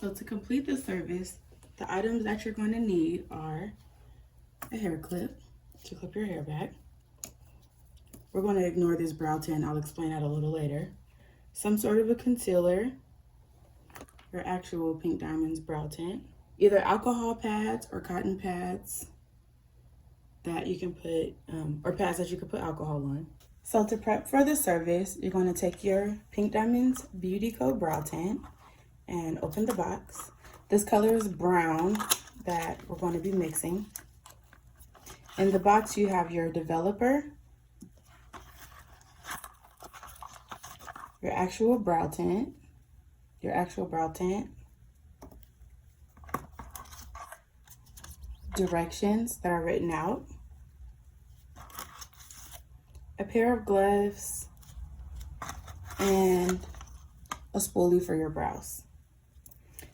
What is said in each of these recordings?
So to complete the service, the items that you're going to need are a hair clip to clip your hair back. We're going to ignore this brow tint. I'll explain that a little later. Some sort of a concealer, your actual Pink Diamonds brow tint, either alcohol pads or cotton pads that you can put, or pads that you can put alcohol on. So to prep for the service, you're going to take your Pink Diamonds Beauty Co brow tint and open the box. This color is brown that we're going to be mixing. In the box, you have your developer, your actual brow tint, directions that are written out, a pair of gloves, and a spoolie for your brows.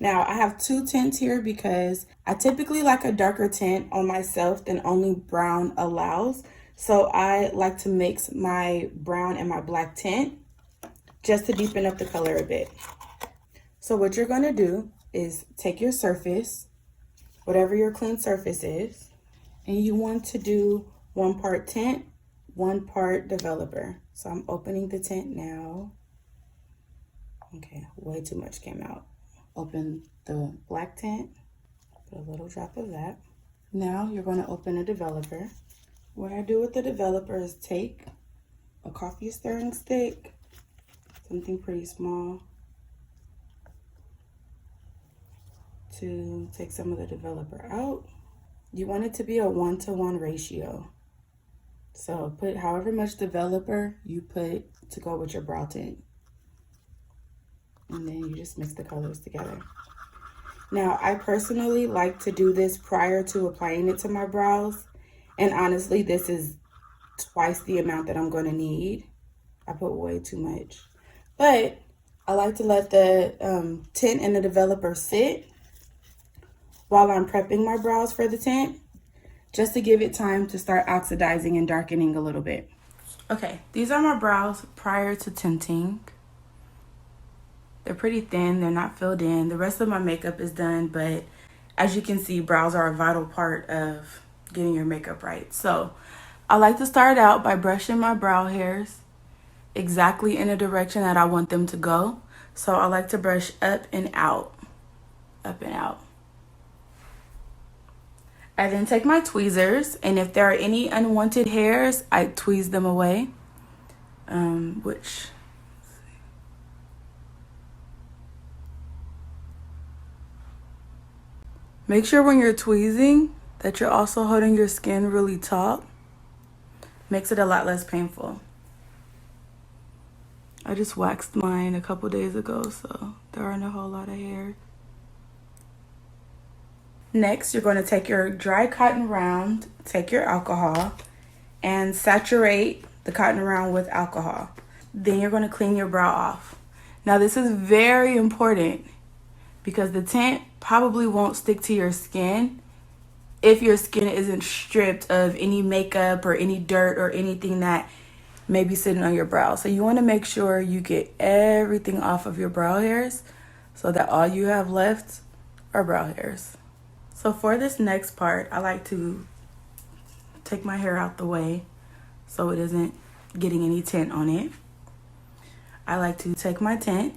Now, I have two tints here because I typically like a darker tint on myself than only brown allows. So I like to mix my brown and my black tint just to deepen up the color a bit. So what you're gonna do is take your surface, whatever your clean surface is, and you want to do 1 part tint, 1 part developer. So I'm opening the tint now. Okay, way too much came out. Open the black tint, put a little drop of that. Now you're going to open a developer. What I do with the developer is take a coffee stirring stick, something pretty small, to take some of the developer out. You want it to be a 1-to-1 ratio. So put however much developer you put to go with your brow tint. And then you just mix the colors together. Now, I personally like to do this prior to applying it to my brows. And honestly, this is twice the amount that I'm going to need. I put way too much. But I like to let the tint and the developer sit while I'm prepping my brows for the tint, just to give it time to start oxidizing and darkening a little bit. Okay, these are my brows prior to tinting. They're pretty thin, they're not filled in. The rest of my makeup is done, but as you can see, brows are a vital part of getting your makeup right. So I like to start out by brushing my brow hairs exactly in the direction that I want them to go. So I like to brush up and out, up and out. I then take my tweezers, and if there are any unwanted hairs, I tweeze them away, make sure when you're tweezing that you're also holding your skin really taut. Makes it a lot less painful. I just waxed mine a couple days ago, so there aren't a whole lot of hair. Next, you're going to take your dry cotton round, take your alcohol, and saturate the cotton round with alcohol. Then you're going to clean your brow off. Now, this is very important because the tint probably won't stick to your skin if your skin isn't stripped of any makeup or any dirt or anything that may be sitting on your brow. So you want to make sure you get everything off of your brow hairs so that all you have left are brow hairs. So for this next part, I like to take my hair out the way so it isn't getting any tint on it. I like to take my tint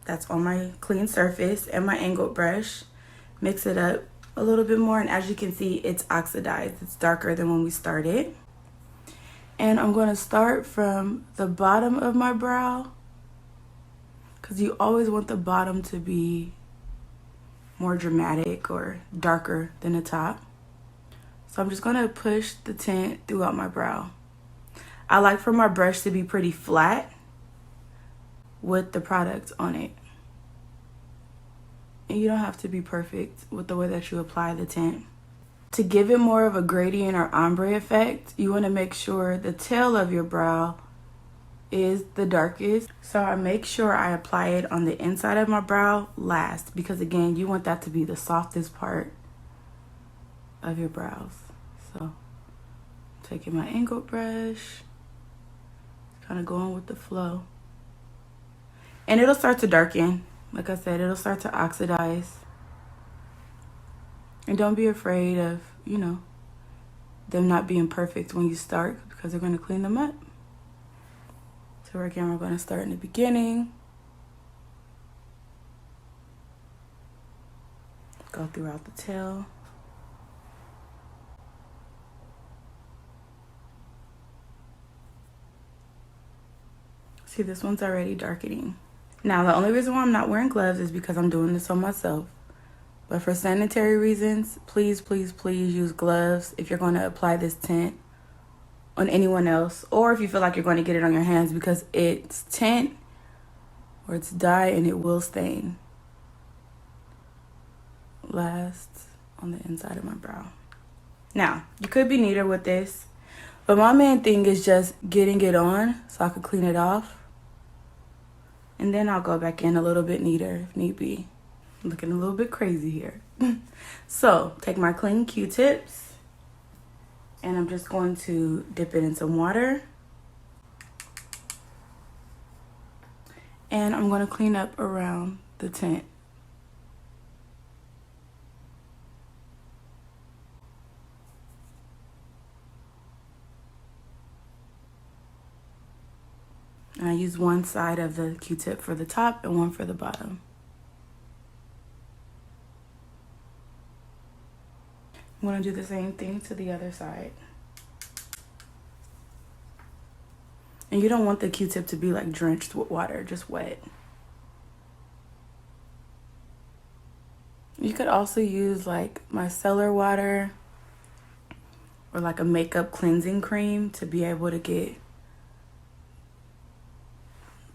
that's on my clean surface and my angled brush, mix it up a little bit more, and as you can see, it's oxidized. It's darker than when we started. And I'm going to start from the bottom of my brow because you always want the bottom to be more dramatic or darker than the top. So I'm just going to push the tint throughout my brow. I like for my brush to be pretty flat with the product on it. And you don't have to be perfect with the way that you apply the tint. To give it more of a gradient or ombre effect, you want to make sure the tail of your brow is the darkest. So I make sure I apply it on the inside of my brow last, because again, you want that to be the softest part of your brows. So taking my angled brush, kind of going with the flow. And it'll start to darken Like I said, it'll start to oxidize. And don't be afraid of, you know, them not being perfect when you start, because they're going to clean them up. So again, we're going to start in the beginning. Go throughout the tail. See, this one's already darkening. Now, the only reason why I'm not wearing gloves is because I'm doing this on myself. But for sanitary reasons, please, please, please use gloves if you're going to apply this tint on anyone else, or if you feel like you're going to get it on your hands, because it's tint or it's dye and it will stain. Last on the inside of my brow. Now, you could be neater with this, but my main thing is just getting it on so I can clean it off. And then I'll go back in a little bit neater if need be. I'm looking a little bit crazy here. So, take my clean Q-tips, and I'm just going to dip it in some water. And I'm going to clean up around the tint. And I use one side of the Q-tip for the top and one for the bottom. I'm going to do the same thing to the other side. And you don't want the Q-tip to be like drenched with water, just wet. You could also use like micellar water or like a makeup cleansing cream to be able to get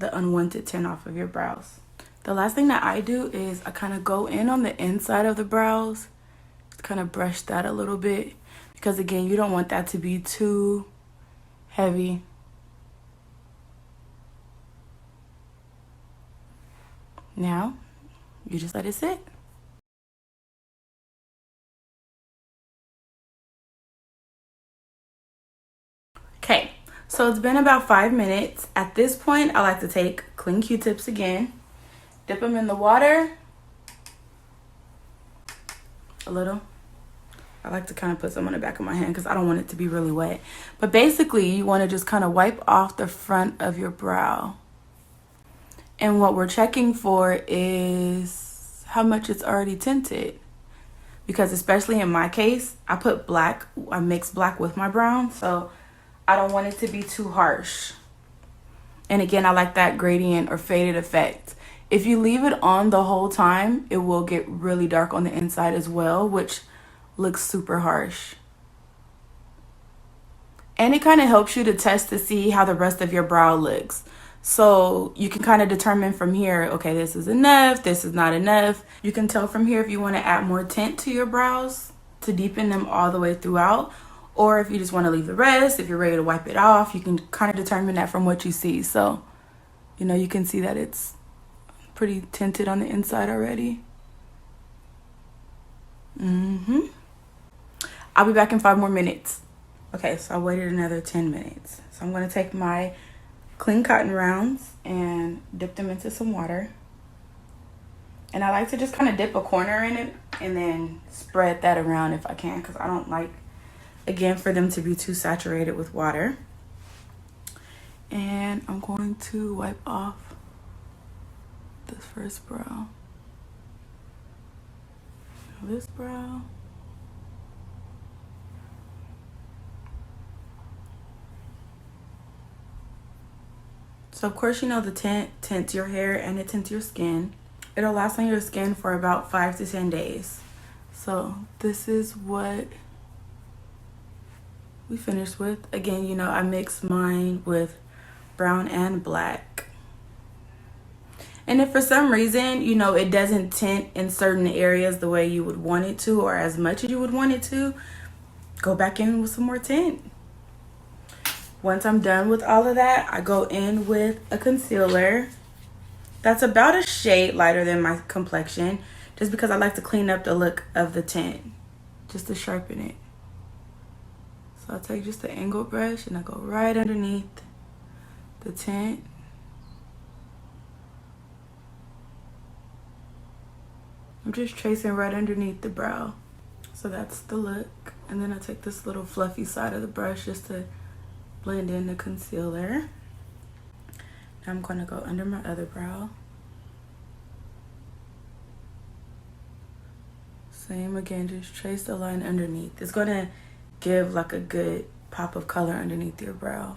the unwanted tint off of your brows. The last thing that I do is I kind of go in on the inside of the brows, kind of brush that a little bit, because again, you don't want that to be too heavy. Now, you just let it sit. Okay, so it's been about 5 minutes. At this point, I like to take clean Q-tips again, dip them in the water a little. I like to kind of put some on the back of my hand because I don't want it to be really wet. But basically, you want to just kind of wipe off the front of your brow. And what we're checking for is how much it's already tinted. Because especially in my case, I put black, I mix black with my brown, so I don't want it to be too harsh. And again, I like that gradient or faded effect. If you leave it on the whole time, it will get really dark on the inside as well, which looks super harsh. And it kind of helps you to test to see how the rest of your brow looks. So you can kind of determine from here, okay, this is enough, this is not enough. You can tell from here if you want to add more tint to your brows to deepen them all the way throughout, or if you just want to leave the rest, if you're ready to wipe it off, you can kind of determine that from what you see. So, you know, you can see that it's pretty tinted on the inside already. I'll be back in 5 more minutes. Okay, so I waited another 10 minutes. So I'm going to take my clean cotton rounds and dip them into some water. And I like to just kind of dip a corner in it and then spread that around if I can, because I don't like, again, for them to be too saturated with water. And I'm going to wipe off this first brow. This brow. So of course, you know, the tint tints your hair and it tints your skin. It'll last on your skin for about 5 to 10 days. So this is what we finished with. Again, you know, I mix mine with brown and black. And if for some reason, you know, it doesn't tint in certain areas the way you would want it to, or as much as you would want it to, go back in with some more tint. Once I'm done with all of that, I go in with a concealer that's about a shade lighter than my complexion, just because I like to clean up the look of the tint, just to sharpen it. So I'll take just the angled brush and I go right underneath the tint. I'm just tracing right underneath the brow. So that's the look. And then I take this little fluffy side of the brush just to blend in the concealer. Now I'm gonna go under my other brow. Same again, just trace the line underneath. It's gonna give like a good pop of color underneath your brow.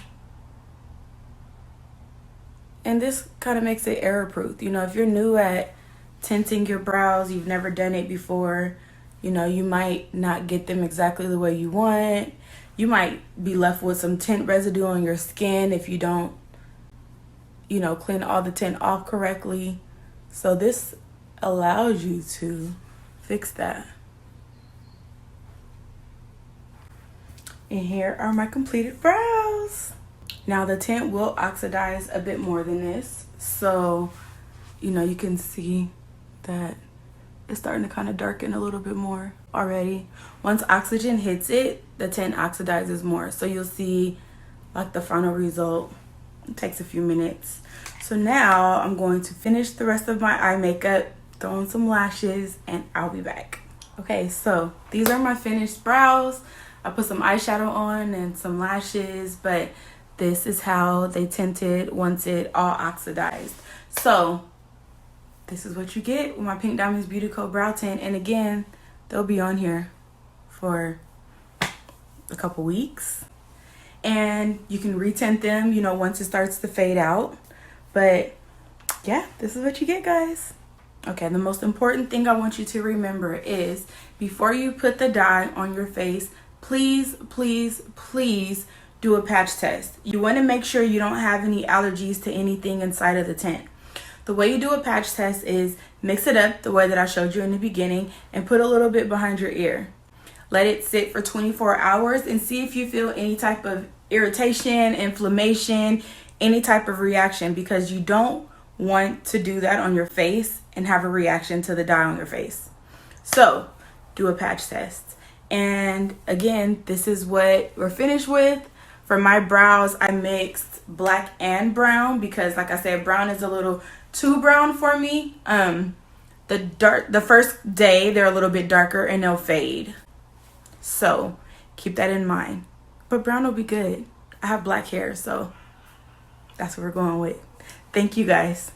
And this kind of makes it error proof. You know, if you're new at tinting your brows, you've never done it before, you know, you might not get them exactly the way you want. You might be left with some tint residue on your skin if you don't, you know, clean all the tint off correctly. So this allows you to fix that. And here are my completed brows. Now the tint will oxidize a bit more than this. So, you know, you can see that it's starting to kind of darken a little bit more already. Once oxygen hits it, the tint oxidizes more. So you'll see like the final result. It takes a few minutes. So now I'm going to finish the rest of my eye makeup, throw on some lashes, and I'll be back. Okay, so these are my finished brows. I put some eyeshadow on and some lashes, but this is how they tinted once it all oxidized. So this is what you get with my Pink Diamonds Beauty Co brow tint. And again, they'll be on here for a couple weeks. And you can retint them, you know, once it starts to fade out. But yeah, this is what you get, guys. Okay, the most important thing I want you to remember is before you put the dye on your face, please, please, please do a patch test. You want to make sure you don't have any allergies to anything inside of the tint. The way you do a patch test is mix it up the way that I showed you in the beginning and put a little bit behind your ear. Let it sit for 24 hours and see if you feel any type of irritation, inflammation, any type of reaction, because you don't want to do that on your face and have a reaction to the dye on your face. So do a patch test. And again, this is what we're finished with. For my brows, I mixed black and brown because, like I said, brown is a little too brown for me. The first day they're a little bit darker and they'll fade. So keep that in mind. But brown will be good. I have black hair, so that's what we're going with. Thank you, guys.